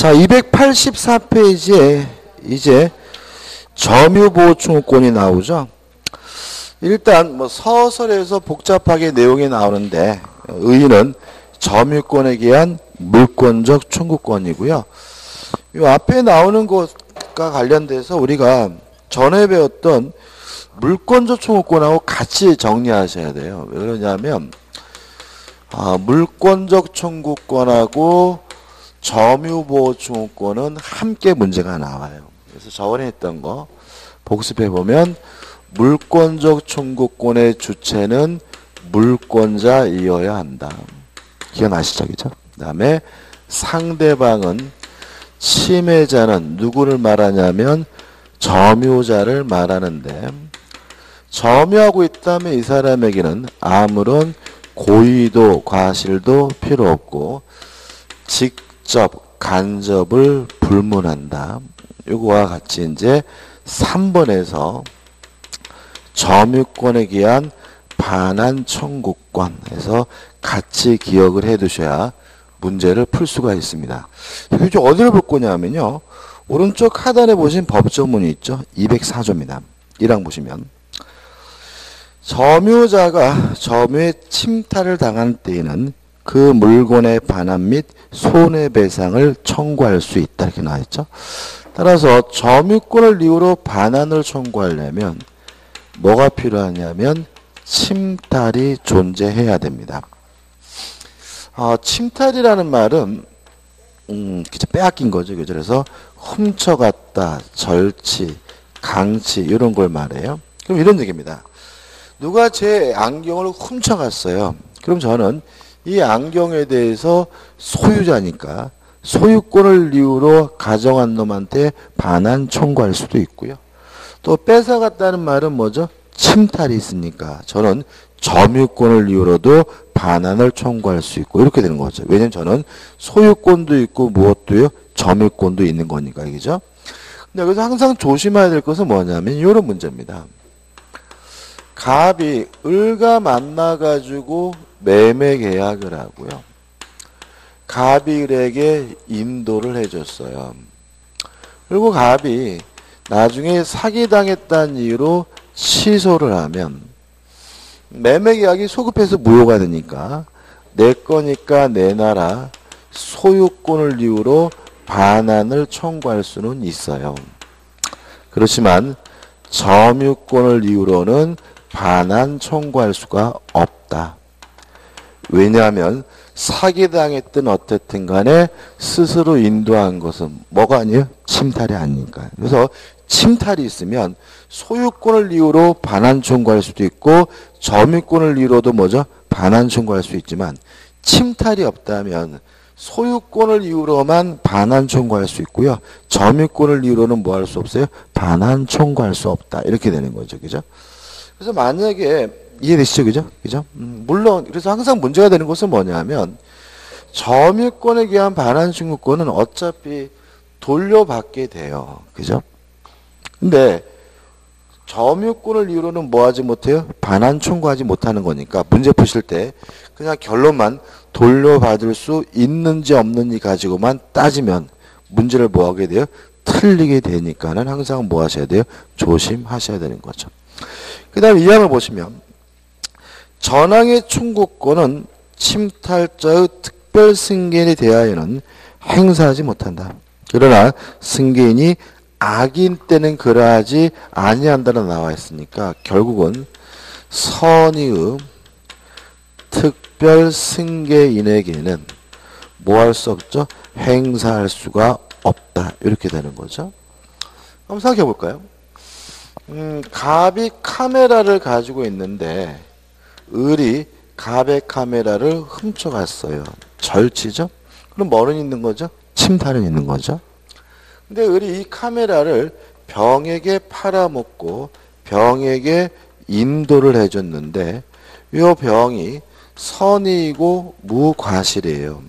자, 284페이지에 이제 점유보호청구권이 나오죠. 일단 뭐 서술에서 복잡하게 내용이 나오는데 의의는 점유권에 대한 물권적 청구권이고요. 이 앞에 나오는 것과 관련돼서 우리가 전에 배웠던 물권적 청구권하고 같이 정리하셔야 돼요. 왜 그러냐면 물권적 청구권하고 점유보호 청구권은 함께 문제가 나와요. 그래서 저번에 했던 거 복습해 보면 물권적 청구권의 주체는 물권자이어야 한다. 기억나시죠? 그죠? 그 다음에 상대방은 침해자는 누구를 말하냐면 점유자를 말하는데 점유하고 있다면 이 사람에게는 아무런 고의도 과실도 필요 없고 직접 간접을 불문한다. 요거와 같이 이제 3번에서 점유권에 기한 반환 청구권에서 같이 기억을 해 두셔야 문제를 풀 수가 있습니다. 이제 어디를 볼 거냐면요. 오른쪽 하단에 보신 법조문이 있죠. 204조입니다. 1항 보시면 점유자가 점유의 침탈을 당한 때에는 그 물건의 반환 및 손해배상을 청구할 수 있다. 이렇게 나와있죠. 따라서 점유권을 이유로 반환을 청구하려면 뭐가 필요하냐면 침탈이 존재해야 됩니다. 침탈이라는 말은 그쵸, 빼앗긴 거죠. 그죠? 그래서 훔쳐갔다, 절취, 강취 이런 걸 말해요. 그럼 이런 얘기입니다. 누가 제 안경을 훔쳐갔어요. 그럼 저는 이 안경에 대해서 소유자니까 소유권을 이유로 가져간 놈한테 반환 청구할 수도 있고요. 또 뺏어갔다는 말은 뭐죠? 침탈이 있으니까 저는 점유권을 이유로도 반환을 청구할 수 있고 이렇게 되는 거죠. 왜냐면 저는 소유권도 있고 무엇도요? 점유권도 있는 거니까. 그죠? 근데 여기서 항상 조심해야 될 것은 뭐냐면 이런 문제입니다. 갑이 을과 만나가지고 매매 계약을 하고요. 갑이 을에게 인도를 해줬어요. 그리고 갑이 나중에 사기당했다는 이유로 취소를 하면 매매 계약이 소급해서 무효가 되니까 내 거니까 내놔라 소유권을 이유로 반환을 청구할 수는 있어요. 그렇지만 점유권을 이유로는 반환 청구할 수가 없다. 왜냐하면 사기당했든 어쨌든 간에 스스로 인도한 것은 뭐가 아니에요? 침탈이 아니니까요. 그래서 침탈이 있으면 소유권을 이유로 반환 청구할 수도 있고 점유권을 이유로도 뭐죠? 반환 청구할 수 있지만 침탈이 없다면 소유권을 이유로만 반환 청구할 수 있고요. 점유권을 이유로는 뭐 할 수 없어요? 반환 청구할 수 없다. 이렇게 되는 거죠. 그죠? 그래서 만약에 이해되시죠? 그죠? 그죠? 물론 그래서 항상 문제가 되는 것은 뭐냐면 점유권에 대한 반환 청구권은 어차피 돌려받게 돼요. 그죠? 근데 점유권을 이유로는 뭐 하지 못해요? 반환 청구하지 못하는 거니까 문제 푸실 때 그냥 결론만 돌려받을 수 있는지 없는지 가지고만 따지면 문제를 뭐 하게 돼요? 틀리게 되니까는 항상 뭐 하셔야 돼요? 조심하셔야 되는 거죠. 그 다음에 이 항을 보시면 전항의 청구권은 침탈자의 특별 승계인에 대하여는 행사하지 못한다. 그러나 승계인이 악인 때는 그러하지 아니한다로 나와 있으니까 결국은 선의의 특별 승계인에게는 뭐 할 수 없죠? 행사할 수가 없다. 이렇게 되는 거죠. 한번 생각해 볼까요? 갑이 카메라를 가지고 있는데 을이 갑의 카메라를 훔쳐갔어요. 절취죠? 그럼 뭐는 있는 거죠? 침탈은 있는 거죠. 근데 을이 이 카메라를 병에게 팔아먹고 병에게 인도를 해줬는데 이 병이 선의이고 무과실이에요.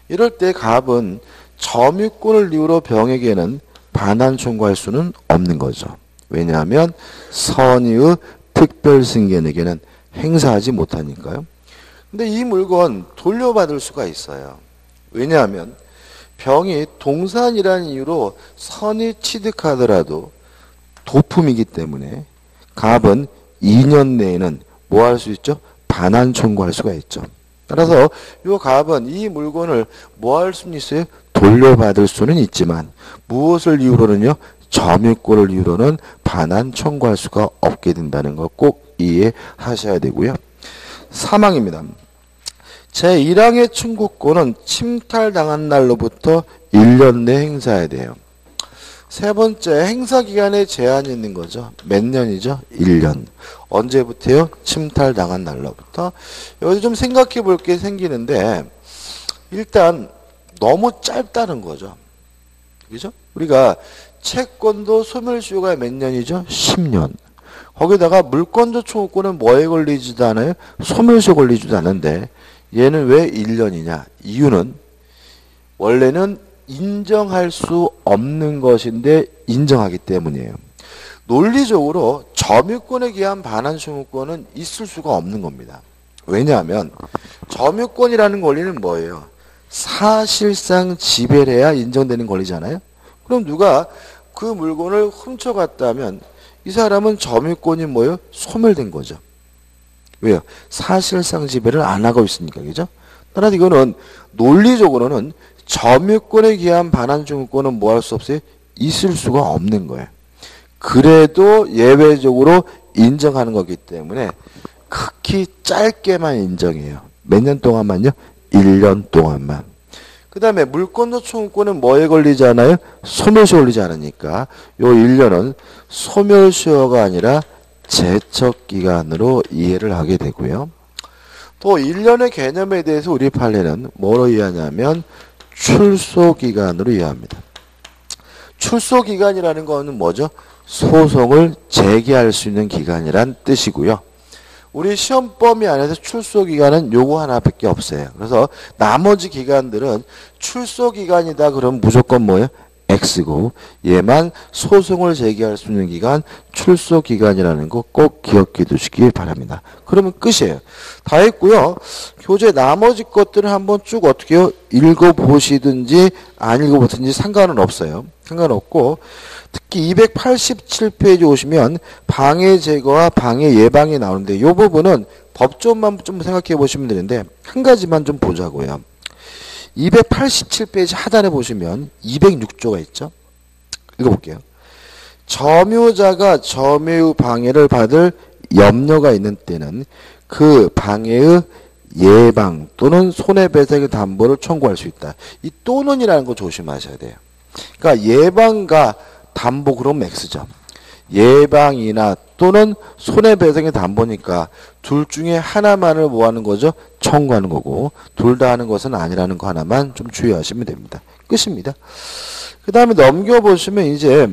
이럴 때 갑은 점유권을 이유로 병에게는 반환 청구할 수는 없는 거죠. 왜냐하면 선의의 특별승계인에게는 행사하지 못하니까요. 근데 이 물건 돌려받을 수가 있어요. 왜냐하면 병이 동산이라는 이유로 선이 취득하더라도 도품이기 때문에 갑은 2년 내에는 뭐 할 수 있죠? 반환 청구할 수가 있죠. 따라서 이 갑은 이 물건을 뭐 할 수는 있어요? 돌려받을 수는 있지만 무엇을 이유로는요? 점유권을 이유로는 반환 청구할 수가 없게 된다는 거 꼭 이해하셔야 되고요. 사망입니다. 제1항의 청구권은 침탈당한 날로부터 1년 내 행사해야 돼요. 세 번째, 행사기간에 제한이 있는 거죠. 몇 년이죠? 1년. 언제부터요? 침탈당한 날로부터. 여기서 좀 생각해 볼 게 생기는데 일단 너무 짧다는 거죠. 그죠? 우리가 채권도 소멸시효가 몇 년이죠? 10년. 거기다가 물권도 청구권은 뭐에 걸리지도 않아요? 소멸시효 걸리지도 않는데 얘는 왜 1년이냐? 이유는 원래는 인정할 수 없는 것인데 인정하기 때문이에요. 논리적으로 점유권에 기한 반환 청구권은 있을 수가 없는 겁니다. 왜냐하면 점유권이라는 권리는 뭐예요? 사실상 지배를 해야 인정되는 권리잖아요. 그럼 누가 그 물건을 훔쳐갔다면 이 사람은 점유권이 뭐예요? 소멸된 거죠. 왜요? 사실상 지배를 안 하고 있으니까. 그죠? 따라서 이거는 논리적으로는 점유권에 기한 반환 청구권은 뭐 할 수 없어요? 있을 수가 없는 거예요. 그래도 예외적으로 인정하는 거기 때문에 극히 짧게만 인정해요. 몇 년 동안만요? 1년 동안만. 그 다음에 물권도 청구권은 뭐에 걸리지 않아요? 소멸시효 걸리지 않으니까 요 1년은 소멸시효가 아니라 제척기간으로 이해를 하게 되고요. 또 1년의 개념에 대해서 우리 판례는 뭐로 이해하냐면 출소기간으로 이해합니다. 출소기간이라는 거는 뭐죠? 소송을 제기할 수 있는 기간이란 뜻이고요. 우리 시험 범위 안에서 출소기간은 요거 하나밖에 없어요. 그래서 나머지 기간들은 출소기간이다 그러면 무조건 뭐예요? X고 얘만 소송을 제기할 수 있는 기간 출소기간이라는 거 꼭 기억해 두시기 바랍니다. 그러면 끝이에요. 다 했고요. 교재 나머지 것들을 한번 쭉 어떻게 해요? 읽어보시든지 안 읽어보든지 상관은 없어요. 상관없고 특히 287페이지 오시면 방해 제거와 방해 예방이 나오는데 이 부분은 법조만 좀 생각해 보시면 되는데 한 가지만 좀 보자고요. 287페이지 하단에 보시면 206조가 있죠. 읽어볼게요. 점유자가 점유 방해를 받을 염려가 있는 때는 그 방해의 예방 또는 손해배상의 담보를 청구할 수 있다. 이 또는이라는 거 조심하셔야 돼요. 그러니까 예방과 담보 그러면 X죠. 예방이나 또는 손해배상의 담보니까 둘 중에 하나만을 뭐 하는 거죠? 청구하는 거고 둘 다 하는 것은 아니라는 거 하나만 좀 주의하시면 됩니다. 끝입니다. 그 다음에 넘겨보시면 이제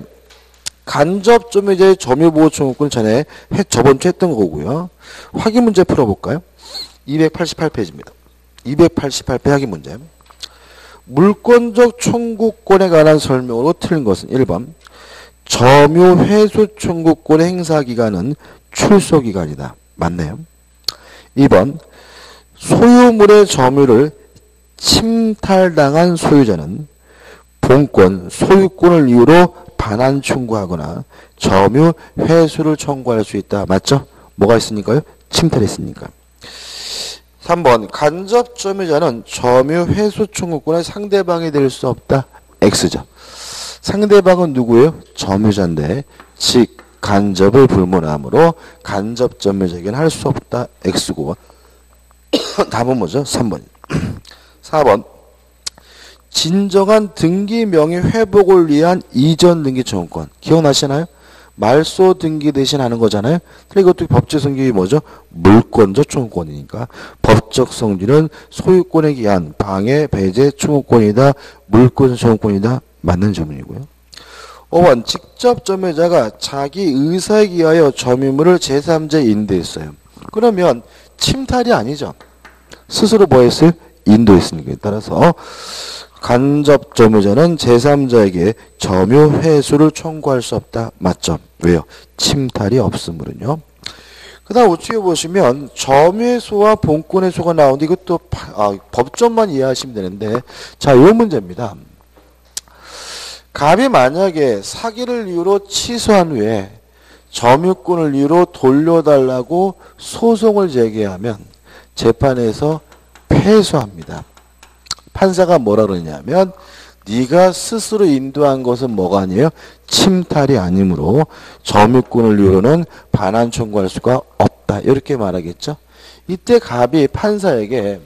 간접 좀 이제 점유보호 청구권 전에 저번 주 했던 거고요. 확인 문제 풀어볼까요? 288페이지입니다. 288페이지 확인 문제. 물권적 청구권에 관한 설명으로 틀린 것은 1번 점유 회수 청구권의 행사기간은 출소기간이다. 맞네요. 2번 소유물의 점유를 침탈당한 소유자는 본권, 소유권을 이유로 반환 청구하거나 점유 회수를 청구할 수 있다. 맞죠? 뭐가 있으니까요? 침탈했으니까. 3번 간접 점유자는 점유 회수 청구권의 상대방이 될 수 없다. X죠. 상대방은 누구예요? 점유자인데 즉 간접을 불문하므로 간접 점유자에게는 할 수 없다. X고 답은 뭐죠? 3번. 4번 진정한 등기 명의 회복을 위한 이전 등기 청구권. 기억나시나요? 말소 등기 대신 하는 거잖아요. 그리고 이것도 법적 성질이 뭐죠? 물권적 청구권이니까 법적 성질은 소유권에 기한 방해, 배제 청구권이다. 물권 청구권이다. 맞는 점이고요. 5번 직접 점유자가 자기 의사에 기하여 점유물을 제3자에 인도했어요. 그러면 침탈이 아니죠. 스스로 뭐 했어요? 인도했으니까. 따라서 간접 점유자는 제3자에게 점유 회수를 청구할 수 없다. 맞죠? 왜요? 침탈이 없으므로요. 그 다음 우측에 보시면 점유회수와 본권회수가 나오는데 이것도 법점만 이해하시면 되는데 자, 이 문제입니다. 갑이 만약에 사기를 이유로 취소한 후에 점유권을 이유로 돌려달라고 소송을 제기하면 재판에서 패소합니다. 판사가 뭐라 그러냐면 네가 스스로 인도한 것은 뭐가 아니에요? 침탈이 아니므로 점유권을 이유로는 반환 청구할 수가 없다. 이렇게 말하겠죠. 이때 갑이 판사에게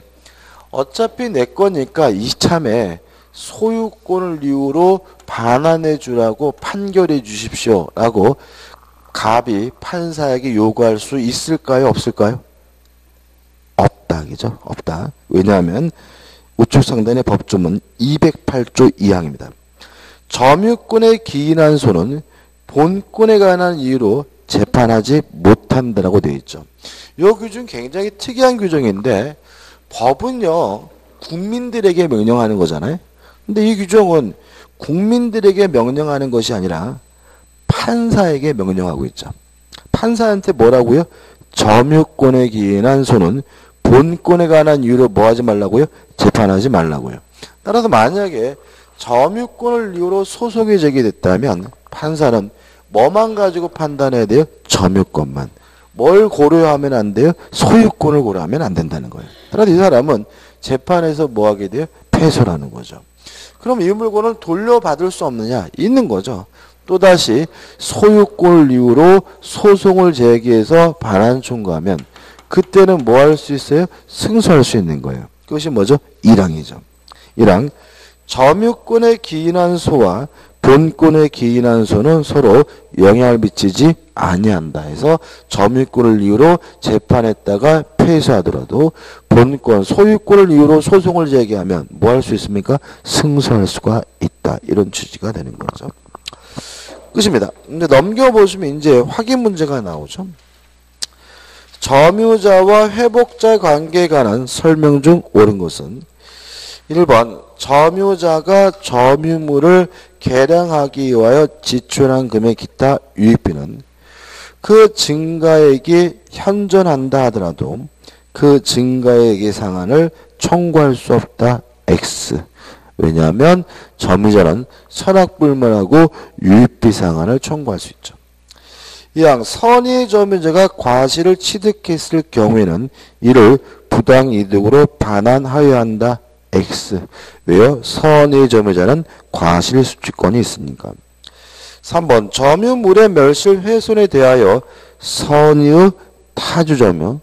어차피 내 거니까 이참에 소유권을 이유로 반환해 주라고 판결해 주십시오 라고 갑이 판사에게 요구할 수 있을까요? 없을까요? 없다. 그죠? 없다. 왜냐하면 우측 상단의 법조문 208조 2항입니다. 점유권에 기인한 소는 본권에 관한 이유로 재판하지 못한다라고 되어 있죠. 이 규정 굉장히 특이한 규정인데 법은요 국민들에게 명령하는 거잖아요. 근데 이 규정은 국민들에게 명령하는 것이 아니라 판사에게 명령하고 있죠. 판사한테 뭐라고요? 점유권에 기인한 소는 본권에 관한 이유로 뭐 하지 말라고요? 재판하지 말라고요. 따라서 만약에 점유권을 이유로 소송이 제기됐다면 판사는 뭐만 가지고 판단해야 돼요? 점유권만. 뭘 고려하면 안 돼요? 소유권을 고려하면 안 된다는 거예요. 따라서 이 사람은 재판에서 뭐 하게 돼요? 패소라는 거죠. 그럼 이 물건을 돌려받을 수 없느냐? 있는 거죠. 또다시 소유권을 이유로 소송을 제기해서 반환 청구하면 그때는 뭐 할 수 있어요? 승소할 수 있는 거예요. 그것이 뭐죠? 1항이죠. 1항 점유권에 기인한 소와 본권에 기인한 소는 서로 영향을 미치지 아니한다 해서 점유권을 이유로 재판했다가 패소하더라도 본권, 소유권을 이유로 소송을 제기하면 뭐 할 수 있습니까? 승소할 수가 있다. 이런 취지가 되는 거죠. 끝입니다. 근데 넘겨보시면 이제 확인 문제가 나오죠. 점유자와 회복자 관계에 관한 설명 중 옳은 것은 1번 점유자가 점유물을 개량하기 위하여 지출한 금의 기타 유익비는 그 증가액이 현존한다 하더라도 그 증가액의 상한을 청구할 수 없다. X. 왜냐하면 점유자는 선악불문하고 유익비 상한을 청구할 수 있죠. 이왕 선의 점유자가 과실을 취득했을 경우에는 이를 부당이득으로 반환하여야 한다. X. 왜요? 선의 점유자는 과실 수취권이 있으니까. 3번 점유물의 멸실 훼손에 대하여 선의의 타주점유.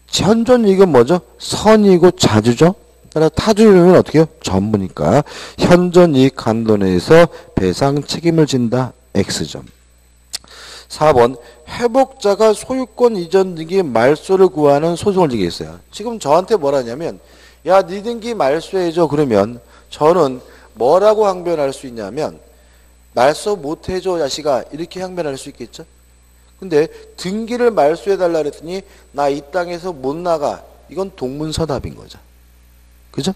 현존이익은 뭐죠? 선이익이고 자주죠? 따라 타주점유는 어떻게 해요? 전부니까 현존이익 한도 내에서 배상 책임을 진다. X점. 4번 회복자가 소유권 이전 등기 말소를 구하는 소송을 제기했어요. 지금 저한테 뭐라냐면 야, 네 등기 말소해줘. 그러면 저는 뭐라고 항변할 수 있냐면 말소 못해줘 자식아 이렇게 항변할 수 있겠죠. 근데 등기를 말소해달라 그랬더니 나 이 땅에서 못 나가. 이건 동문서답인 거죠. 그죠?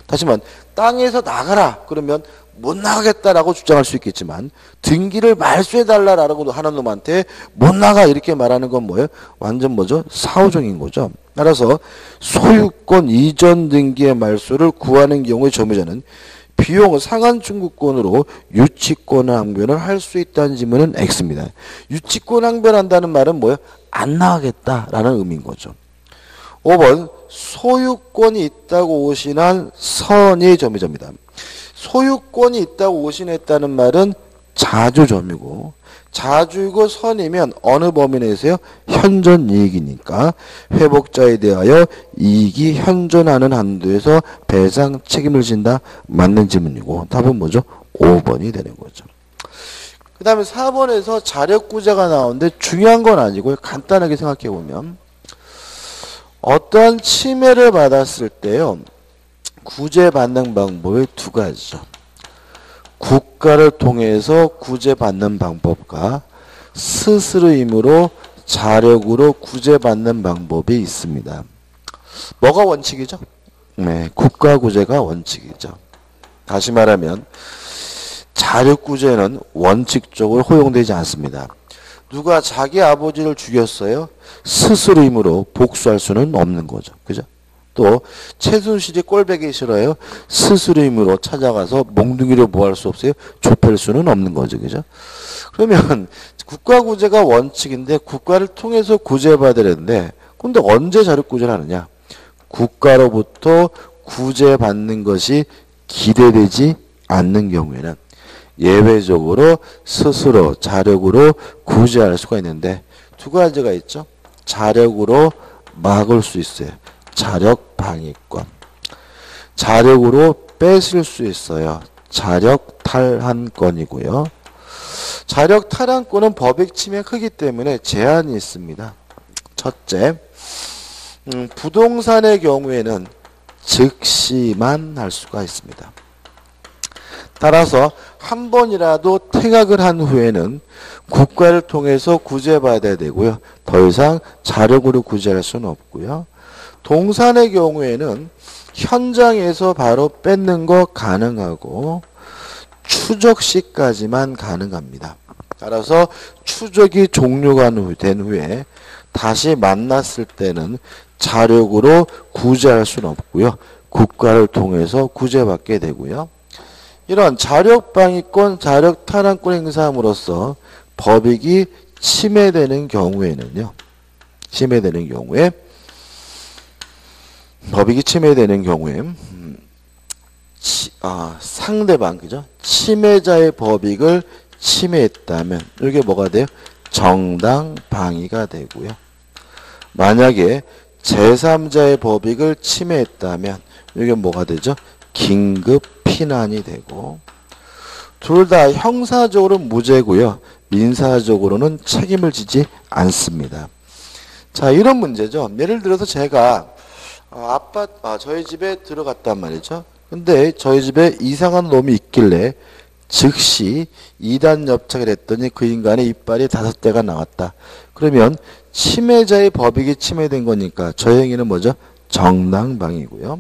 다시 말하면 땅에서 나가라 그러면 못 나가겠다라고 주장할 수 있겠지만 등기를 말소해달라라고 하는 놈한테 못 나가 이렇게 말하는 건 뭐예요? 완전 뭐죠? 사후적인 거죠. 따라서 소유권 이전 등기의 말소를 구하는 경우에 점유자는 비용 상한 청구권으로 유치권 항변을 할 수 있다는 질문은 X입니다. 유치권 항변한다는 말은 뭐예요? 안 나가겠다라는 의미인 거죠. 5번 소유권이 있다고 오신한 선의 점유자입니다. 소유권이 있다고 오신했다는 말은 자주점유고 자주이고 선이면 어느 범위 내에서요? 현존이익이니까 회복자에 대하여 이익이 현존하는 한도에서 배상 책임을 진다. 맞는 질문이고 답은 뭐죠? 5번이 되는 거죠. 그 다음에 4번에서 자력구제가 나오는데 중요한 건 아니고요. 간단하게 생각해 보면 어떠한 침해를 받았을 때요. 구제받는 방법이 두 가지죠. 국가를 통해서 구제받는 방법과 스스로 힘으로 자력으로 구제받는 방법이 있습니다. 뭐가 원칙이죠? 네, 국가 구제가 원칙이죠. 다시 말하면 자력 구제는 원칙적으로 허용되지 않습니다. 누가 자기 아버지를 죽였어요? 스스로 힘으로 복수할 수는 없는 거죠. 그죠? 또 최순실이 꼴배기 싫어요. 스스로 힘으로 찾아가서 몽둥이로 뭐 할 수 없어요? 좁힐 수는 없는 거죠. 그죠? 그러면 국가구제가 원칙인데 국가를 통해서 구제받아야 되는데 근데 언제 자력구제를 하느냐? 국가로부터 구제받는 것이 기대되지 않는 경우에는 예외적으로 스스로 자력으로 구제할 수가 있는데 두 가지가 있죠. 자력으로 막을 수 있어요. 자력 방위권. 자력으로 뺏을 수 있어요. 자력 탈환권이고요. 자력 탈환권은 법익 침해가 크기 때문에 제한이 있습니다. 첫째, 부동산의 경우에는 즉시만 할 수가 있습니다. 따라서 한 번이라도 퇴각을 한 후에는 국가를 통해서 구제받아야 되고요. 더 이상 자력으로 구제할 수는 없고요. 동산의 경우에는 현장에서 바로 뺏는 거 가능하고 추적 시까지만 가능합니다. 따라서 추적이 종료가 된 후에 다시 만났을 때는 자력으로 구제할 수는 없고요. 국가를 통해서 구제받게 되고요. 이런 자력방위권, 자력탈환권 행사함으로써 법익이 침해되는 경우에는요. 법익이 침해되는 경우에 상대방 그죠? 침해자의 법익을 침해했다면 이게 뭐가 돼요? 정당방위가 되고요. 만약에 제3자의 법익을 침해했다면 이게 뭐가 되죠? 긴급 피난이 되고 둘 다 형사적으로 무죄고요. 민사적으로는 책임을 지지 않습니다. 자, 이런 문제죠. 예를 들어서 제가 저희 집에 들어갔단 말이죠. 근데 저희 집에 이상한 놈이 있길래 즉시 이단 엽착을 했더니 그 인간의 이빨이 5대가 나왔다. 그러면 침해자의 법익이 침해된 거니까 저 행위는 뭐죠? 정당방위고요.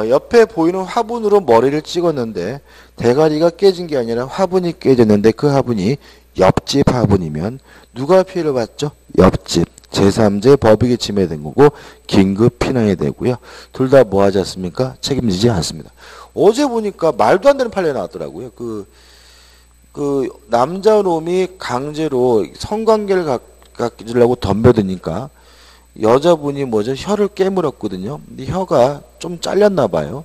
옆에 보이는 화분으로 머리를 찍었는데 대가리가 깨진 게 아니라 화분이 깨졌는데 그 화분이 옆집 화분이면 누가 피해를 받죠? 옆집. 제3자의 법익이 침해된 거고 긴급 피난이 되고요. 둘 다 뭐 하지 않습니까? 책임지지 않습니다. 어제 보니까 말도 안 되는 판례 나왔더라고요. 그 남자놈이 강제로 성관계를 갖으려고 덤벼드니까 여자분이 뭐죠? 혀를 깨물었거든요. 근데 혀가 좀 잘렸나 봐요.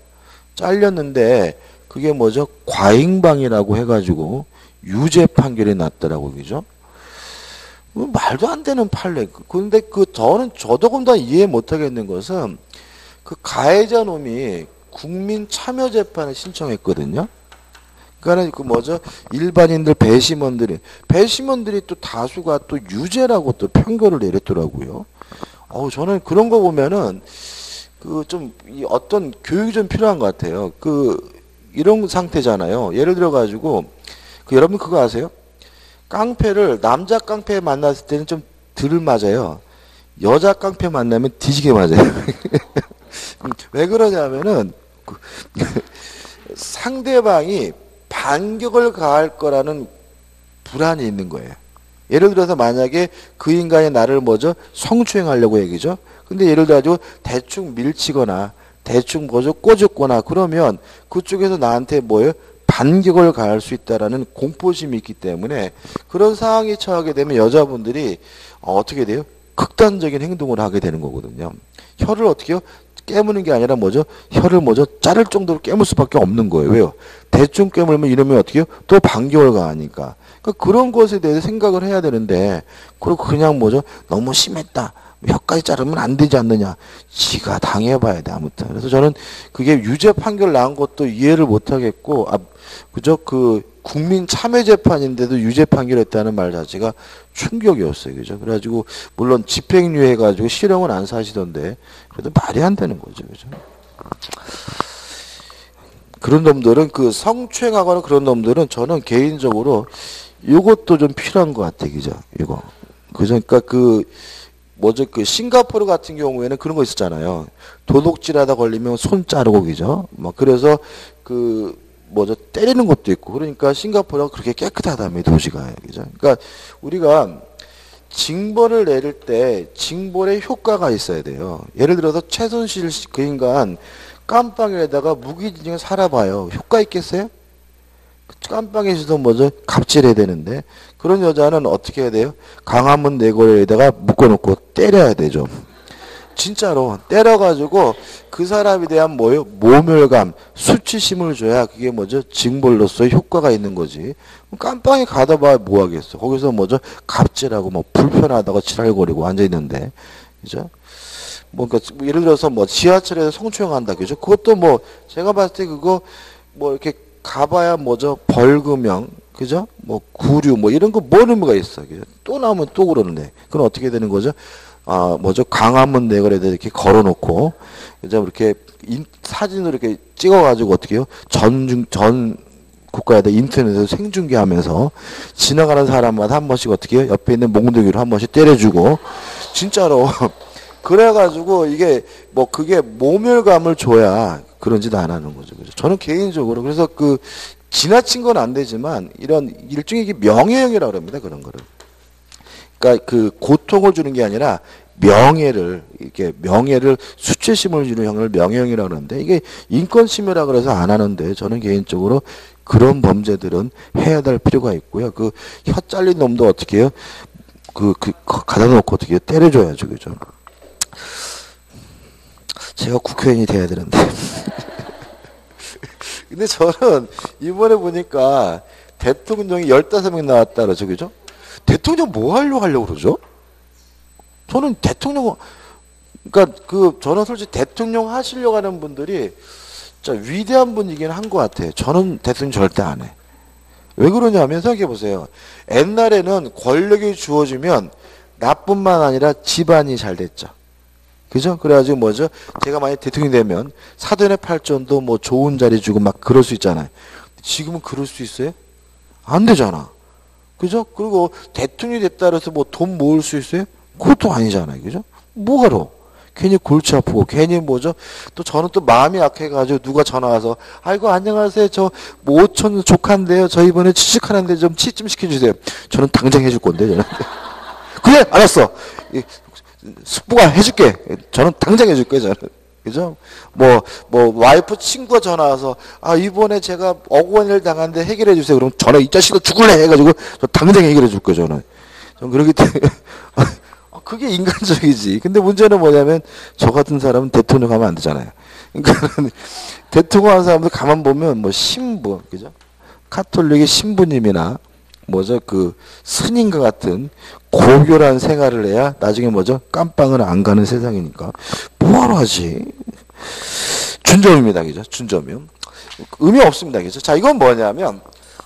잘렸는데 그게 뭐죠? 과잉방이라고 해가지고 유죄 판결이 났더라고요. 그죠? 말도 안 되는 판례. 근데 저도 더군다나 이해 못하겠는 것은 그 가해자 놈이 국민참여재판을 신청했거든요. 그러니까 일반인들 배심원들이 또 다수가 또 유죄라고 또 판결을 내렸더라고요. 저는 그런 거 보면은 어떤 교육이 좀 필요한 것 같아요. 이런 상태잖아요. 예를 들어 가지고 여러분 그거 아세요? 깡패를 남자 깡패 만났을 때는 좀 덜 맞아요. 여자 깡패 만나면 뒤지게 맞아요. 왜 그러냐면은 상대방이 반격을 가할 거라는 불안이 있는 거예요. 예를 들어서 만약에 그 인간이 나를 성추행하려고 얘기죠. 근데 예를 들어 대충 밀치거나 대충 꼬집거나 그러면 그쪽에서 나한테 반격을 가할 수 있다라는 공포심이 있기 때문에 그런 상황에 처하게 되면 여자분들이 어떻게 돼요? 극단적인 행동을 하게 되는 거거든요. 혀를 어떻게 해요? 깨무는 게 아니라 혀를 자를 정도로 깨물 수밖에 없는 거예요. 왜요? 대충 깨물면 이러면 어떻게 해요? 또 반격을 가하니까. 그러니까 그런 것에 대해서 생각을 해야 되는데 그리고 그냥 너무 심했다. 혀까지 자르면 안 되지 않느냐. 지가 당해봐야 돼, 아무튼. 그래서 저는 그게 유죄 판결 나온 것도 이해를 못하겠고, 국민 참여재판인데도 유죄 판결했다는 말 자체가 충격이었어요. 그죠? 그래가지고, 물론 집행유예 해가지고 실형은 안 사시던데, 그래도 말이 안 되는 거죠. 그죠? 그런 놈들은 성추행하거나 그런 놈들은 저는 개인적으로 이것도 좀 필요한 것 같아요. 그죠? 이거. 그죠? 그러니까 싱가포르 같은 경우에는 그런 거 있었잖아요. 도둑질하다 걸리면 손 자르고, 그죠? 그래서 때리는 것도 있고. 그러니까 싱가포르가 그렇게 깨끗하다며, 도시가. 그죠? 그러니까 우리가 징벌을 내릴 때 징벌의 효과가 있어야 돼요. 예를 들어서 최순실 그 인간 깜빵에다가 무기징역 살아봐요. 효과 있겠어요? 깜빵에서도 뭐죠? 갑질해야 되는데 그런 여자는 어떻게 해야 돼요? 강화문 내고리에다가 묶어놓고 때려야 되죠. 진짜로 때려가지고 그 사람에 대한 뭐요? 모멸감, 수치심을 줘야 그게 뭐죠? 징벌로서의 효과가 있는 거지. 깜빵에 가다 봐야 뭐 하겠어? 거기서 뭐죠? 갑질하고 뭐 불편하다고 지랄거리고 앉아 있는데, 그죠? 뭐 그러니까 예를 들어서 뭐 지하철에서 성추행한다, 그죠? 그것도 뭐 제가 봤을 때 그거 뭐 이렇게 가봐야 뭐죠? 벌금형, 그죠? 뭐 구류 뭐 이런 거 뭔 의미가 있어? 그죠? 또 나오면 또 그러는데, 그건 어떻게 되는 거죠? 뭐죠? 강화문 내거리에다 이렇게 걸어놓고, 그죠? 이렇게 사진으로 이렇게 찍어가지고 어떻게 해요? 전 국가에다 인터넷에서 생중계하면서 지나가는 사람마다 한 번씩 어떻게 해요? 옆에 있는 몽둥이로 한 번씩 때려주고, 진짜로. 그래가지고 이게 뭐 그게 모멸감을 줘야 그런 짓 안 하는 거죠. 그죠? 저는 개인적으로 그래서 그 지나친 건 안 되지만 이런 일종의 명예형이라고 합니다. 그런 거를. 그러니까 그 고통을 주는 게 아니라 명예를 이렇게 명예를 수치심을 주는 형을 명예형이라고 하는데 이게 인권 침해라 그래서 안 하는데 저는 개인적으로 그런 범죄들은 해야 될 필요가 있고요. 그 혀 잘린 놈도 어떻게 해요? 가다 놓고 어떻게 해요? 때려줘야죠. 그죠? 제가 국회의원이 돼야 되는데. 근데 저는 이번에 보니까 대통령이 15명 나왔다 그러죠. 그죠? 대통령 뭐 하려고 그러죠? 저는 대통령, 그러니까 저는 솔직히 대통령 하시려고 하는 분들이 진짜 위대한 분이긴 한 것 같아요. 저는 대통령 절대 안 해. 왜 그러냐면 생각해 보세요. 옛날에는 권력이 주어지면 나뿐만 아니라 집안이 잘 됐죠. 그죠? 그래가지고 뭐죠? 제가 만약 대통령이 되면 사돈의 팔전도 뭐 좋은 자리 주고 막 그럴 수 있잖아요. 지금은 그럴 수 있어요? 안 되잖아. 그죠? 그리고 대통령이 됐다 그래서 뭐 돈 모을 수 있어요? 그것도 아니잖아요. 그죠? 뭐하러? 괜히 골치 아프고, 괜히 뭐죠? 또 저는 또 마음이 약해가지고 누가 전화 와서, 아이고, 안녕하세요. 저 뭐 5천 조카인데요. 저 이번에 취직하는데 좀 치 좀 시켜주세요. 저는 당장 해줄 건데, 저는. 그래, 알았어. 숙부가 해줄게. 저는 당장 해줄 거예요, 저는. 그죠? 와이프 친구가 전화 와서, 이번에 제가 억원을 당한데 해결해 주세요. 그럼 전화 이 자식도 죽을래! 해가지고, 저 당장 해결해 줄 거예요, 저는. 전 그렇기 때문에. 그게 인간적이지. 근데 문제는 뭐냐면, 저 같은 사람은 대통령 하면 안 되잖아요. 그러니까, 대통령 하는 사람들 가만 보면, 뭐, 신부, 그죠? 카톨릭의 신부님이나, 뭐죠? 스님과 같은 고결한 생활을 해야 나중에 뭐죠? 깜빵을 안 가는 세상이니까. 뭐하러 하지? 준점입니다. 그죠? 준점이요. 의미 없습니다. 그죠? 자, 이건 뭐냐면,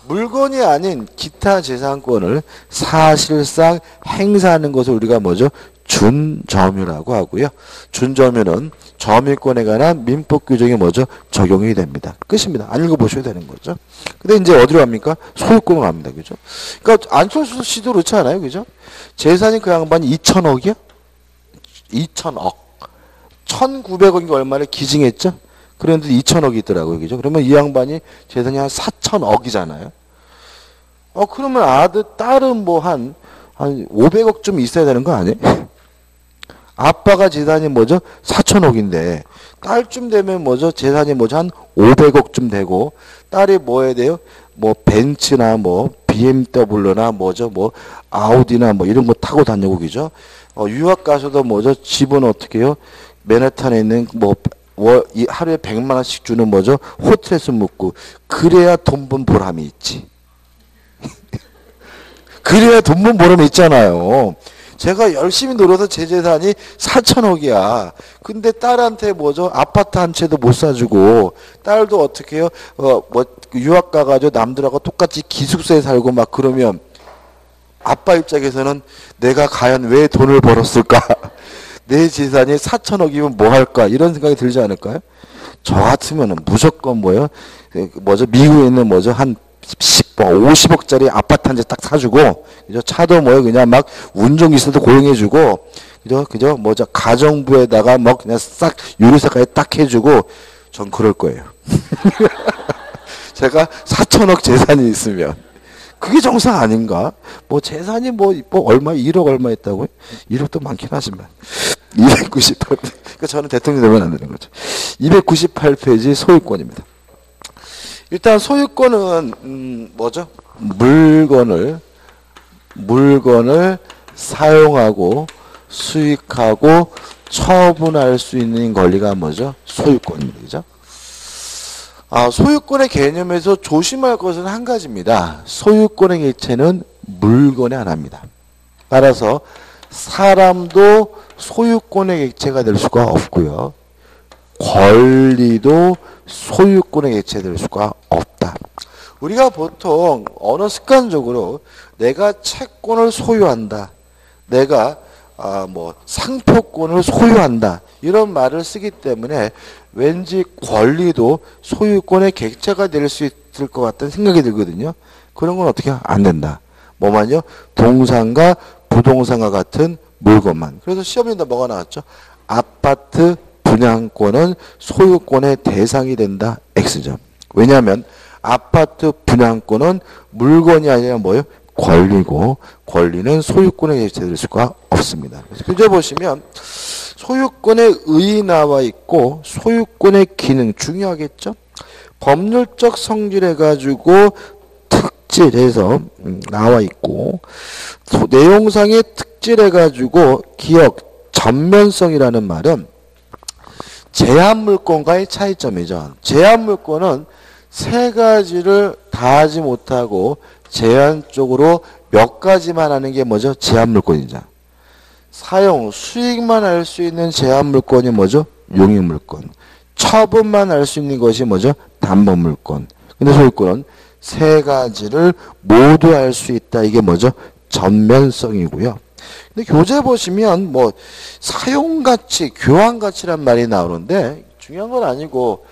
물건이 아닌 기타 재산권을 사실상 행사하는 것을 우리가 뭐죠? 준점유라고 하고요. 준점유는 점유권에 관한 민법 규정이 뭐죠? 적용이 됩니다. 끝입니다. 안 읽어보셔야 되는 거죠. 근데 이제 어디로 갑니까? 소유권으로 갑니다. 그죠? 그러니까 안철수 씨도 그렇지 않아요? 그죠? 재산이 그 양반이 2천억이요? 2천억. 1,900억인가 얼마를 기증했죠? 그런데 2천억이 있더라고요. 그죠? 그러면 이 양반이 재산이 한 4천억이잖아요. 그러면 딸은 뭐 한 500억 좀 있어야 되는 거 아니에요? 아빠가 재산이 뭐죠? 4천억인데, 딸쯤 되면 뭐죠? 재산이 뭐죠? 한 500억쯤 되고, 딸이 뭐 해야 돼요? 뭐, 벤츠나 뭐, BMW나 뭐죠? 뭐, 아우디나 뭐, 이런 거 타고 다니고, 그죠? 유학 가서도 뭐죠? 집은 어떻게 해요? 맨하탄에 있는 뭐, 하루에 100만 원씩 주는 뭐죠? 호텔에서 묵고, 그래야 돈 번 보람이 있지. 그래야 돈 번 보람이 있잖아요. 제가 열심히 놀아서 제 재산이 4천억이야. 근데 딸한테 뭐죠? 아파트 한 채도 못 사주고, 딸도 어떻게 해요? 유학 가가지고 남들하고 똑같이 기숙사에 살고 막 그러면, 아빠 입장에서는 내가 과연 왜 돈을 벌었을까? 내 재산이 4천억이면 뭐 할까? 이런 생각이 들지 않을까요? 저 같으면은 무조건 뭐예요? 미국에 있는 한 50억짜리 아파트 한 채 딱 사주고, 그죠? 차도 그냥 막 운전기사도 고용해주고, 그죠? 가정부에다가 그냥 싹 유리세까지 딱 해주고, 전 그럴 거예요. 제가 4천억 재산이 있으면. 그게 정상 아닌가? 뭐 재산이 뭐 얼마 1억 얼마 있다고요? 1억도 많긴 하지만 298. 그러니까 저는 대통령 되면 안 되는 거죠. 298페이지 소유권입니다. 일단 소유권은 뭐죠? 물건을 사용하고 수익하고 처분할 수 있는 권리가 뭐죠? 소유권입니다. 그죠? 소유권의 개념에서 조심할 것은 한 가지입니다. 소유권의 객체는 물건의 하나입니다. 따라서 사람도 소유권의 객체가 될 수가 없고요. 권리도 소유권의 객체가 될 수가 없다. 우리가 보통 언어 습관적으로 내가 채권을 소유한다. 내가 상표권을 소유한다. 이런 말을 쓰기 때문에 왠지 권리도 소유권의 객체가 될 수 있을 것 같다는 생각이 들거든요. 그런 건 어떻게 안 된다. 뭐만요? 동산과 부동산과 같은 물건만. 그래서 시험에다 뭐가 나왔죠? 아파트 분양권은 소유권의 대상이 된다. X점. 왜냐하면 아파트 분양권은 물건이 아니라 뭐예요? 권리고 권리는 소유권의 객체될 수가 없습니다. 그래서 교재 보시면 소유권의 의의 나와 있고 소유권의 기능 중요하겠죠? 법률적 성질해가지고 특질해서 나와 있고 내용상의 특질해가지고 기억 전면성이라는 말은 제한물권과의 차이점이죠. 제한물권은 세 가지를 다 하지 못하고 제한적으로 몇 가지만 하는 게 뭐죠? 제한물권이죠. 사용, 수익만 할 수 있는 제한물권이 뭐죠? 용익물권. 처분만 할 수 있는 것이 뭐죠? 담보물권. 근데 소유권은 세 가지를 모두 할 수 있다. 이게 뭐죠? 전면성이고요. 근데 교재 보시면 사용가치, 교환가치란 말이 나오는데 중요한 건 아니고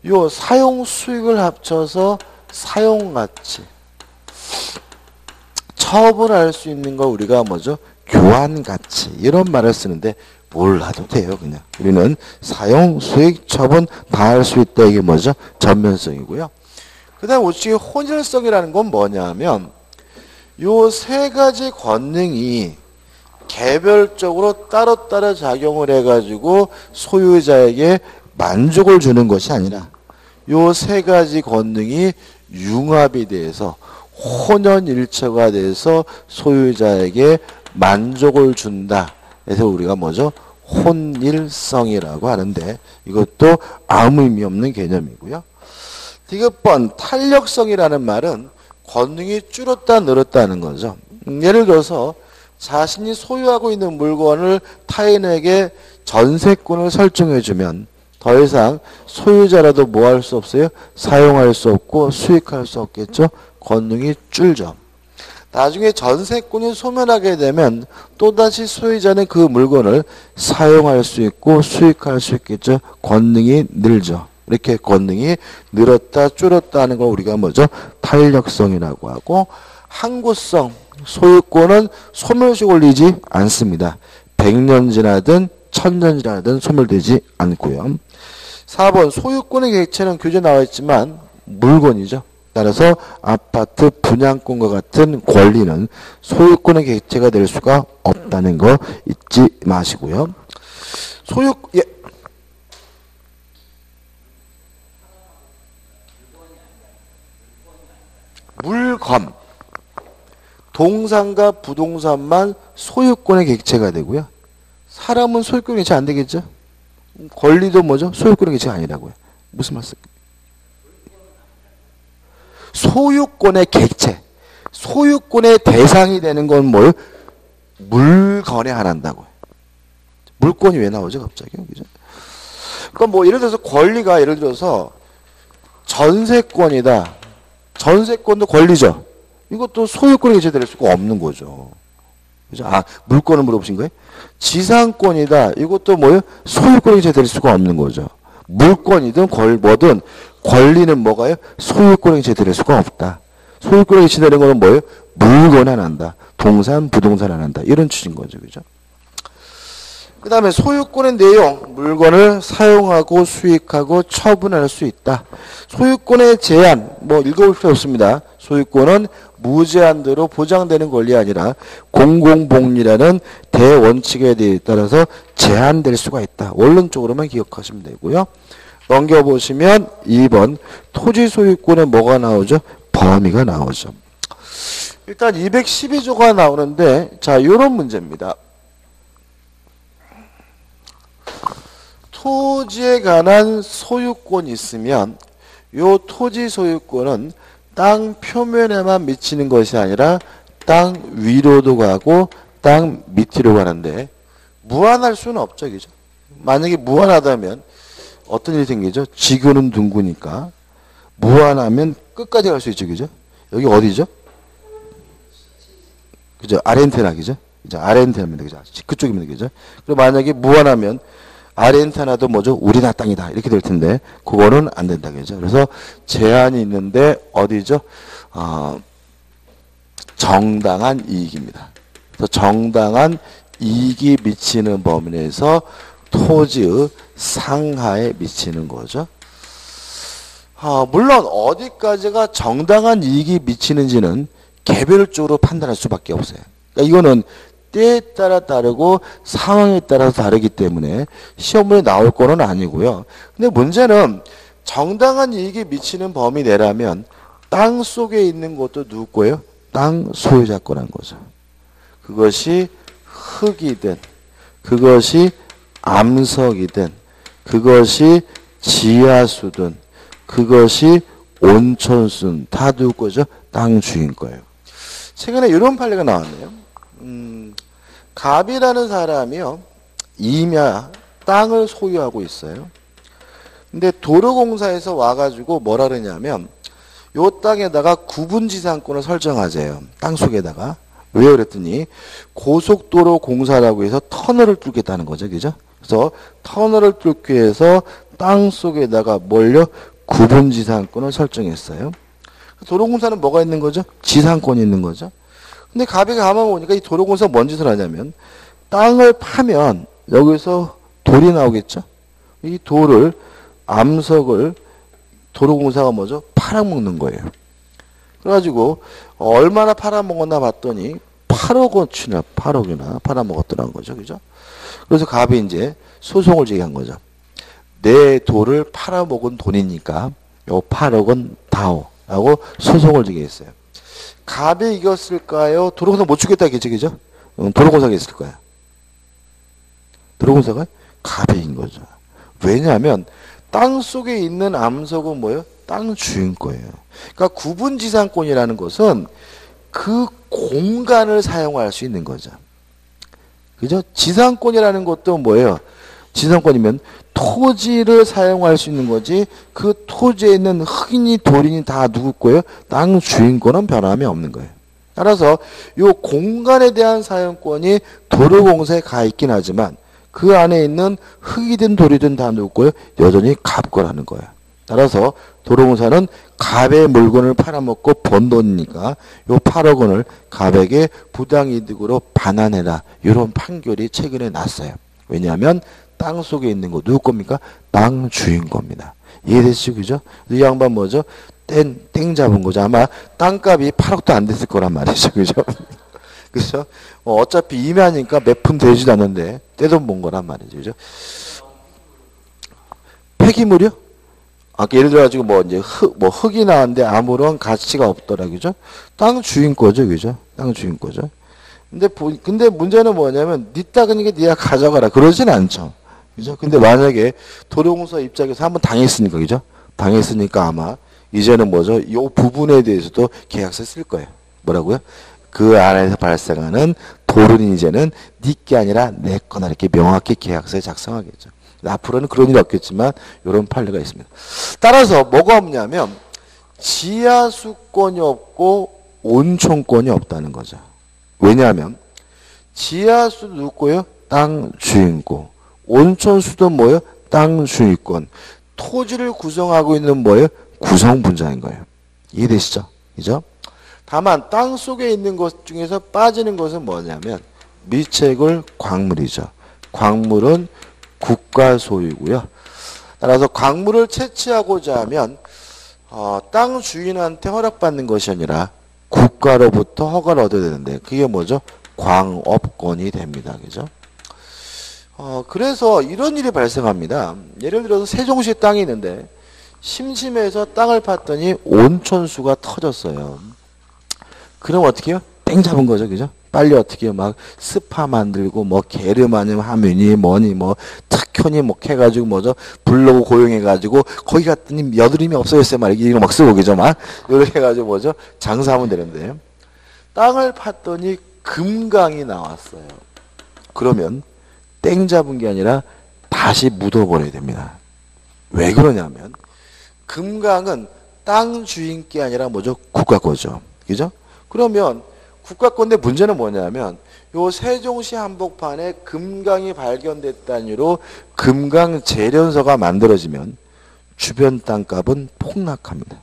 요 사용 수익을 합쳐서 사용가치. 처분할 수 있는 거 우리가 뭐죠? 교환가치. 이런 말을 쓰는데 몰라도 돼요, 그냥. 우리는 사용, 수익, 처분 다 할 수 있다. 이게 뭐죠? 전면성이고요. 그 다음 우측에 혼혈성이라는 건 뭐냐면 요 세 가지 권능이 개별적으로 따로따로 작용을 해가지고 소유자에게 만족을 주는 것이 아니라 요 세 가지 권능이 융합이 돼서 혼연일체가 돼서 소유자에게 만족을 준다. 그래서 우리가 뭐죠? 혼일성이라고 하는데 이것도 아무 의미 없는 개념이고요. 디귿번 탄력성이라는 말은 권능이 줄었다 늘었다는 거죠. 예를 들어서 자신이 소유하고 있는 물건을 타인에게 전세권을 설정해주면 더 이상 소유자라도 뭐 할 수 없어요? 사용할 수 없고 수익할 수 없겠죠? 권능이 줄죠. 나중에 전세권이 소멸하게 되면 또다시 소유자는 그 물건을 사용할 수 있고 수익할 수 있겠죠? 권능이 늘죠. 이렇게 권능이 늘었다 줄었다 하는 걸 우리가 뭐죠? 탄력성이라고 하고 항구성, 소유권은 소멸시 걸리지 않습니다. 100년 지나든 1000년 지나든 소멸되지 않고요. 4번 소유권의 객체는 교재 나와 있지만 물건이죠. 따라서 아파트 분양권과 같은 권리는 소유권의 객체가 될 수가 없다는 거 잊지 마시고요. 물건. 동산과 부동산만 소유권의 객체가 되고요. 사람은 소유권의 객체가 안 되겠죠? 권리도 뭐죠? 소유권의 객체가 아니라고요. 무슨 말씀입니까? 소유권의 객체. 소유권의 대상이 되는 건 뭐예요? 물건에 한한다고요. 물건이 왜 나오죠? 갑자기. 그죠? 그러니까 예를 들어서 권리가 예를 들어서 전세권이다. 전세권도 권리죠. 이것도 소유권의 객체 될 수가 없는 거죠. 그죠? 물건을 물어보신 거예요? 지상권이다. 이것도 뭐예요? 소유권의 객체 될 수가 없는 거죠. 물건이든 뭐든 권리는 뭐가요? 소유권의 객체 될 수가 없다. 소유권의 객체 되는 거는 뭐예요? 물건에 한한다. 동산, 부동산에 한한다. 이런 취지인 거죠. 그죠? 그 다음에 소유권의 내용, 물건을 사용하고 수익하고 처분할 수 있다. 소유권의 제한, 뭐 읽어볼 필요 없습니다. 소유권은 무제한대로 보장되는 권리 아니라 공공복리라는 대원칙에 따라서 제한될 수가 있다. 원론적으로만 기억하시면 되고요. 넘겨보시면 2번 토지 소유권에 뭐가 나오죠? 범위가 나오죠. 일단 212조가 나오는데 자, 이런 문제입니다. 토지에 관한 소유권이 있으면 이 토지 소유권은 땅 표면에만 미치는 것이 아니라 땅 위로도 가고 땅 밑으로 가는데 무한할 수는 없죠. 그죠? 만약에 무한하다면 어떤 일이 생기죠? 지구는 둥그니까 무한하면 끝까지 갈 수 있죠. 그죠? 여기 어디죠? 그죠? 아르헨티나. 그죠? 아르헨티나입니다. 그죠? 그쪽입니다. 그죠? 그리고 만약에 무한하면 아르헨티나도 뭐죠? 우리나라 땅이다. 이렇게 될 텐데, 그거는 안 된다. 그죠? 그래서 제한이 있는데, 어디죠? 정당한 이익입니다. 그래서 정당한 이익이 미치는 범위 내에서 토지의 상하에 미치는 거죠. 물론, 어디까지가 정당한 이익이 미치는지는 개별적으로 판단할 수밖에 없어요. 그러니까 이거는 때에 따라 다르고 상황에 따라서 다르기 때문에 시험문에 나올 거는 아니고요. 근데 문제는 정당한 이익이 미치는 범위 내라면 땅 속에 있는 것도 누구 거예요? 땅 소유자 거란 거죠. 그것이 흙이든 그것이 암석이든 그것이 지하수든 그것이 온천수든 다 누구 거죠? 땅 주인 거예요. 최근에 이런 판례가 나왔네요. 갑이라는 사람이요, 임야 땅을 소유하고 있어요. 근데 도로공사에서 와가지고 뭐라 그러냐면 요 땅에다가 구분지상권을 설정하재요. 땅 속에다가. 왜 그랬더니 고속도로 공사라고 해서 터널을 뚫겠다는 거죠. 그죠? 그래서 터널을 뚫기 위해서 땅 속에다가 뭘요? 구분지상권을 설정했어요. 도로공사는 뭐가 있는 거죠? 지상권이 있는 거죠. 근데 갑이 가만 보니까 이 도로공사 뭔 짓을 하냐면 땅을 파면 여기서 돌이 나오겠죠. 이 돌을 암석을 도로공사가 뭐죠? 팔아먹는 거예요. 그래가지고 얼마나 팔아먹었나 봤더니 8억이나 팔아먹었더라는 거죠. 그죠? 그래서 갑이 이제 소송을 제기한 거죠. 내 돌을 팔아먹은 돈이니까 요 8억은 다오 라고 소송을 제기했어요. 갑이 이겼을까요? 도로공사 못 주겠다 했겠죠, 그죠? 도로공사가 있을 거야. 도로공사가 갑이 이긴 거죠. 왜냐하면 땅 속에 있는 암석은 뭐예요? 땅 주인 거예요. 그러니까 구분지상권이라는 것은 그 공간을 사용할 수 있는 거죠. 그죠? 지상권이라는 것도 뭐예요? 지상권이면 토지를 사용할 수 있는 거지 그 토지에 있는 흙이니 돌이니 다 누구 거예요? 땅 주인권은 변함이 없는 거예요. 따라서 이 공간에 대한 사용권이 도로공사에 가 있긴 하지만 그 안에 있는 흙이든 돌이든 다 누구 거예요? 여전히 갑 거라는 거예요. 따라서 도로공사는 갑의 물건을 팔아먹고 번 돈이니까 요 8억 원을 갑에게 부당이득으로 반환해라. 이런 판결이 최근에 났어요. 왜냐하면 땅 속에 있는 거 누구 겁니까? 땅 주인 겁니다. 이해되시죠? 그죠? 이 양반 뭐죠? 땡 잡은 거죠. 아마 땅값이 8억도 안 됐을 거란 말이죠. 그죠? 그죠? 어차피 임야니까 몇 푼 되지도 않는데 떼돈 본 거란 말이죠. 그죠? 폐기물이요? 아까 예를 들어가지고 뭐 이제 흙이 나왔는데 아무런 가치가 없더라. 그죠? 땅 주인 거죠. 그죠? 땅 주인 거죠. 근데 문제는 뭐냐면 네 땅이니까 네가 가져가라. 그러진 않죠. 그죠? 근데 만약에 도로공사 입장에서 한번 당했으니까, 그죠? 당했으니까 아마 이제는 뭐죠? 이 부분에 대해서도 계약서 쓸 거예요. 뭐라고요? 그 안에서 발생하는 돌은 이제는 네 게 아니라 내 거나 이렇게 명확히 계약서에 작성하겠죠. 앞으로는 그런 일이 없겠지만 이런 판례가 있습니다. 따라서 뭐가 없냐면 지하수권이 없고 온천권이 없다는 거죠. 왜냐하면 지하수도 누구 거예요? 땅 주인고. 온천수도 뭐예요? 땅 주인권. 토지를 구성하고 있는 뭐예요? 구성분자인 거예요. 이해되시죠? 그죠? 다만 땅 속에 있는 것 중에서 빠지는 것은 뭐냐면 미채굴 광물이죠. 광물은 국가 소유고요. 따라서 광물을 채취하고자 하면 땅 주인한테 허락받는 것이 아니라 국가로부터 허가를 얻어야 되는데 그게 뭐죠? 광업권이 됩니다. 그죠? 그래서 이런 일이 발생합니다. 예를 들어서 세종시 땅이 있는데 심심해서 땅을 팠더니 온천수가 터졌어요. 그럼 어떻게 해요? 땡 잡은 거죠. 그죠? 빨리 어떻게 해요? 막 스파 만들고 뭐 게르 아니면 하면이 뭐니 뭐 특효니 뭐 해가지고 뭐죠? 불러고 고용해가지고 거기 갔더니 여드름이 없어졌어요. 막 이거 막 쓰고 그죠? 막 이렇게 해가지고 뭐죠? 장사하면 되는데 땅을 팠더니 금강이 나왔어요. 그러면 땡 잡은 게 아니라 다시 묻어버려야 됩니다. 왜 그러냐면 금강은 땅 주인께 아니라 뭐죠? 국가 거죠. 그죠? 그러면 국가 건데 문제는 뭐냐면 요 세종시 한복판에 금강이 발견됐다는 이유로 금강 재련소가 만들어지면 주변 땅값은 폭락합니다.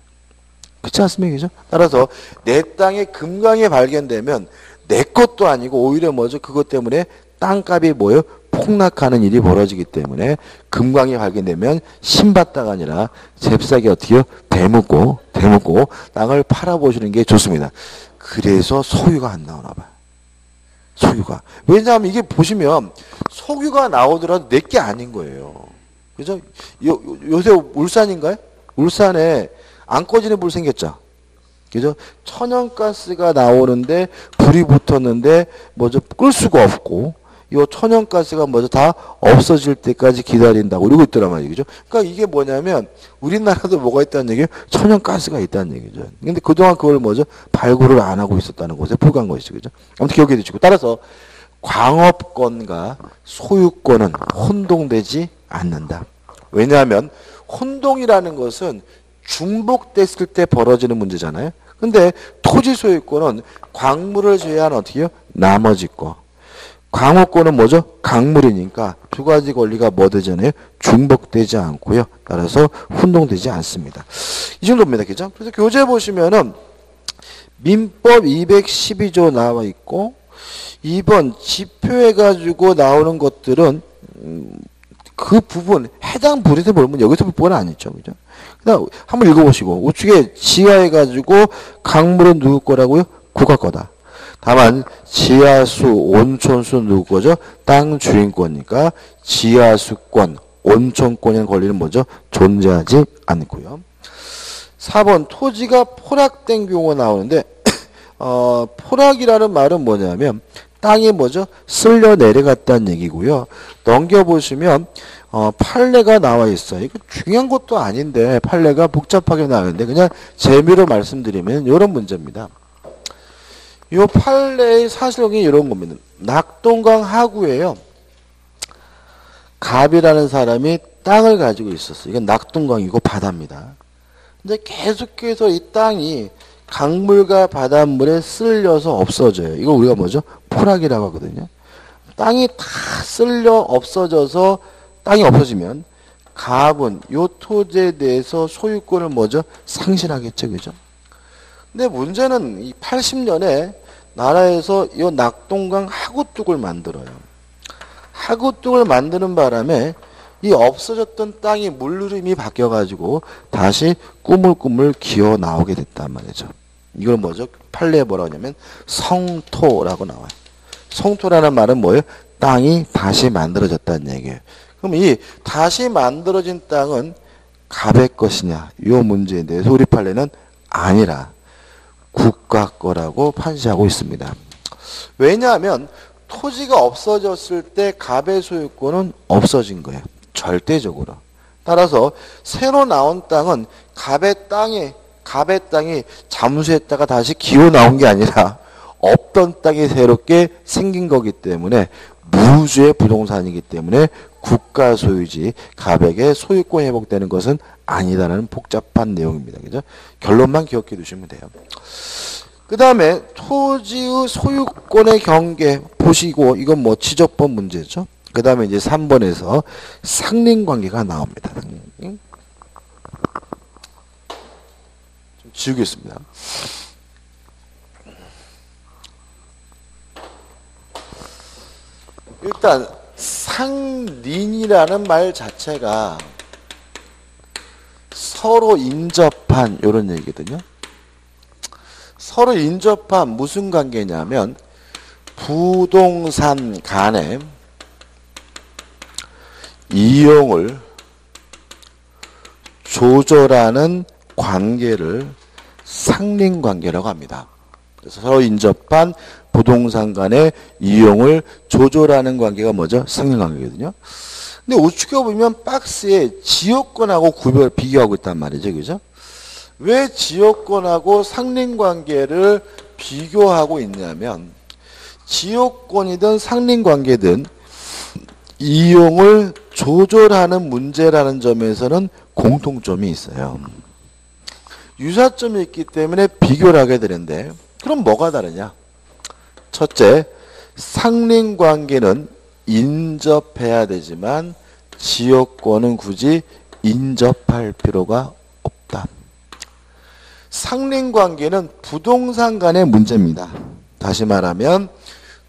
그렇지 않습니까? 그죠? 따라서 내 땅에 금강이 발견되면 내 것도 아니고 오히려 뭐죠? 그것 때문에 땅값이 뭐예요? 폭락하는 일이 벌어지기 때문에 금강이 발견되면 신받다가 아니라 잽싸게 어떻게 해요? 대묻고 땅을 팔아보시는 게 좋습니다. 그래서 소유가 안 나오나 봐요. 소유가. 왜냐하면 이게 보시면 소유가 나오더라도 내 게 아닌 거예요. 그죠? 요새 울산인가요? 울산에 안 꺼지는 불 생겼죠? 그죠? 천연가스가 나오는데 불이 붙었는데 뭐죠? 끌 수가 없고 이 천연가스가 먼저 다 없어질 때까지 기다린다고 이러고 있더란 말이죠. 그죠? 그러니까 이게 뭐냐면 우리나라도 뭐가 있다는 얘기예요? 천연가스가 있다는 얘기죠. 근데 그동안 그걸 뭐죠? 발굴을 안 하고 있었다는 것에 불과한 것이죠. 그죠? 아무튼 기억해 두시고 따라서 광업권과 소유권은 혼동되지 않는다. 왜냐하면 혼동이라는 것은 중복됐을 때 벌어지는 문제잖아요. 근데 토지 소유권은 광물을 제외한 어떻게 해요? 나머지 거. 광업권은 뭐죠? 강물이니까 두 가지 권리가 뭐 되잖아요? 중복되지 않고요. 따라서 혼동되지 않습니다. 이 정도입니다. 그죠? 그래서 교재 보시면은 민법 212조 나와 있고 2번 지표해가지고 나오는 것들은 그 부분 해당 부분에서 보면 여기서 볼 부분은 아니죠. 그죠? 그다음 한번 읽어보시고 우측에 지하해가지고 강물은 누구 거라고요? 국가 거다. 다만 지하수, 온천수 누구 거죠? 땅 주인권이니까 지하수권, 온천권이라는 권리는 뭐죠? 존재하지 않고요. 4번 토지가 포락된 경우가 나오는데 포락이라는 말은 뭐냐면 땅이 뭐죠? 쓸려 내려갔다는 얘기고요. 넘겨보시면 판례가 나와 있어요. 이거 중요한 것도 아닌데 판례가 복잡하게 나오는데 그냥 재미로 말씀드리면 이런 문제입니다. 이 판례의 사실관계는 이런 겁니다. 낙동강 하구에요. 갑이라는 사람이 땅을 가지고 있었어요. 이건 낙동강이고 바다입니다. 근데 계속해서 이 땅이 강물과 바닷물에 쓸려서 없어져요. 이거 우리가 뭐죠? 포락이라고 하거든요. 땅이 다 쓸려 없어져서 땅이 없어지면 갑은 이 토지에 대해서 소유권을 뭐죠? 상실하겠죠. 그죠? 근데 문제는 이 80년에 나라에서 이 낙동강 하구뚝을 만들어요. 하구뚝을 만드는 바람에 이 없어졌던 땅이 물흐름이 바뀌어가지고 다시 꾸물꾸물 기어 나오게 됐단 말이죠. 이걸 뭐죠? 판례에 뭐라고 하냐면 성토라고 나와요. 성토라는 말은 뭐예요? 땅이 다시 만들어졌다는 얘기예요. 그럼 이 다시 만들어진 땅은 갑의 것이냐? 이 문제에 대해서 우리 판례는 아니라 국가 거라고 판시하고 있습니다. 왜냐하면 토지가 없어졌을 때 갑의 소유권은 없어진 거예요. 절대적으로. 따라서 새로 나온 땅은 갑의 땅이 잠수했다가 다시 기어 나온 게 아니라 없던 땅이 새롭게 생긴 거기 때문에 무주의 부동산이기 때문에 국가 소유지 갑에게 소유권 회복되는 것은 아니다라는 복잡한 내용입니다. 그죠? 결론만 기억해 두시면 돼요. 그 다음에 토지의 소유권의 경계 보시고 이건 뭐 지적법 문제죠. 그 다음에 이제 3번에서 상린관계가 나옵니다. 좀 지우겠습니다. 일단 상린이라는 말 자체가 서로 인접한 이런 얘기거든요. 서로 인접한 무슨 관계냐면 부동산 간의 이용을 조절하는 관계를 상린관계라고 합니다. 그래서 서로 인접한 부동산 간의 이용을 조절하는 관계가 뭐죠? 상린관계거든요. 근데 우측에 보면 박스에 지역권하고 비교하고 있단 말이죠. 그죠? 왜 지역권하고 상린관계를 비교하고 있냐면 지역권이든 상린관계든 이용을 조절하는 문제라는 점에서는 공통점이 있어요. 유사점이 있기 때문에 비교를 하게 되는데 그럼 뭐가 다르냐? 첫째, 상린관계는 인접해야 되지만 지역권은 굳이 인접할 필요가 없다. 상린관계는 부동산 간의 문제입니다. 다시 말하면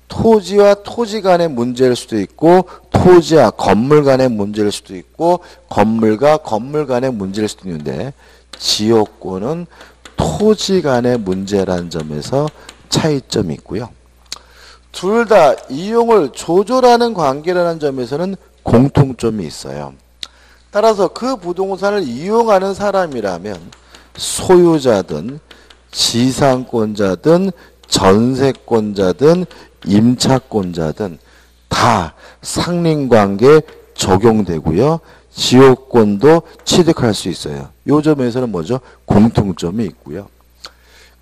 토지와 토지 간의 문제일 수도 있고 토지와 건물 간의 문제일 수도 있고 건물과 건물 간의 문제일 수도 있는데 지역권은 토지 간의 문제라는 점에서 차이점이 있고요. 둘 다 이용을 조절하는 관계라는 점에서는 공통점이 있어요. 따라서 그 부동산을 이용하는 사람이라면 소유자든 지상권자든 전세권자든 임차권자든 다 상린관계 적용되고요. 지역권도 취득할 수 있어요. 이 점에서는 뭐죠? 공통점이 있고요.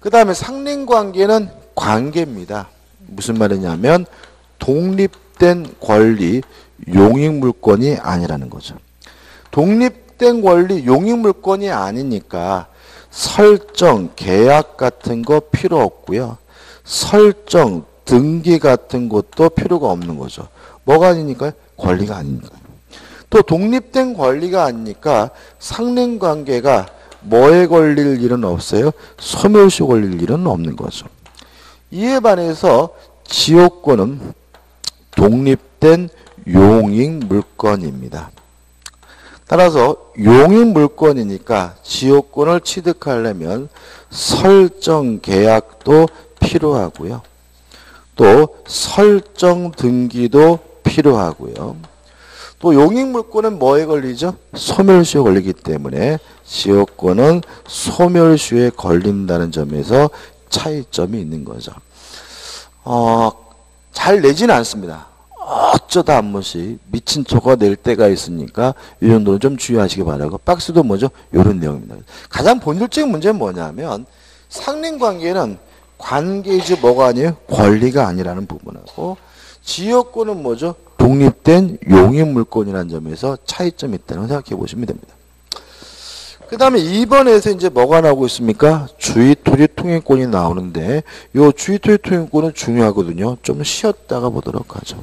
그 다음에 상린관계는 관계입니다. 무슨 말이냐면 독립된 권리, 용익물권이 아니라는 거죠. 독립된 권리, 용익물권이 아니니까 설정, 계약 같은 거 필요 없고요. 설정, 등기 같은 것도 필요가 없는 거죠. 뭐가 아니니까요? 권리가 아니니까요. 또 독립된 권리가 아니니까 상린관계가 뭐에 걸릴 일은 없어요? 소멸시효 걸릴 일은 없는 거죠. 이에 반해서 지역권은 독립된 용익물권입니다. 따라서 용익물권이니까 지역권을 취득하려면 설정 계약도 필요하고요. 또 설정 등기도 필요하고요. 또 용익물권은 뭐에 걸리죠? 소멸시효에 걸리기 때문에 지역권은 소멸시효에 걸린다는 점에서 차이점이 있는 거죠. 잘 내지는 않습니다. 어쩌다 한 번씩 미친 척가 낼 때가 있으니까 이 정도는 좀 주의하시기 바라고 박스도 뭐죠? 이런 내용입니다. 가장 본질적인 문제는 뭐냐면 상린관계는 관계이지 뭐가 아니에요? 권리가 아니라는 부분하고 지역권은 뭐죠? 독립된 용익물권이라는 점에서 차이점이 있다는 생각해 보시면 됩니다. 그 다음에 2번에서 이제 뭐가 나오고 있습니까? 주의토지 통행권이 나오는데 이 주의토지 통행권은 중요하거든요. 좀 쉬었다가 보도록 하죠.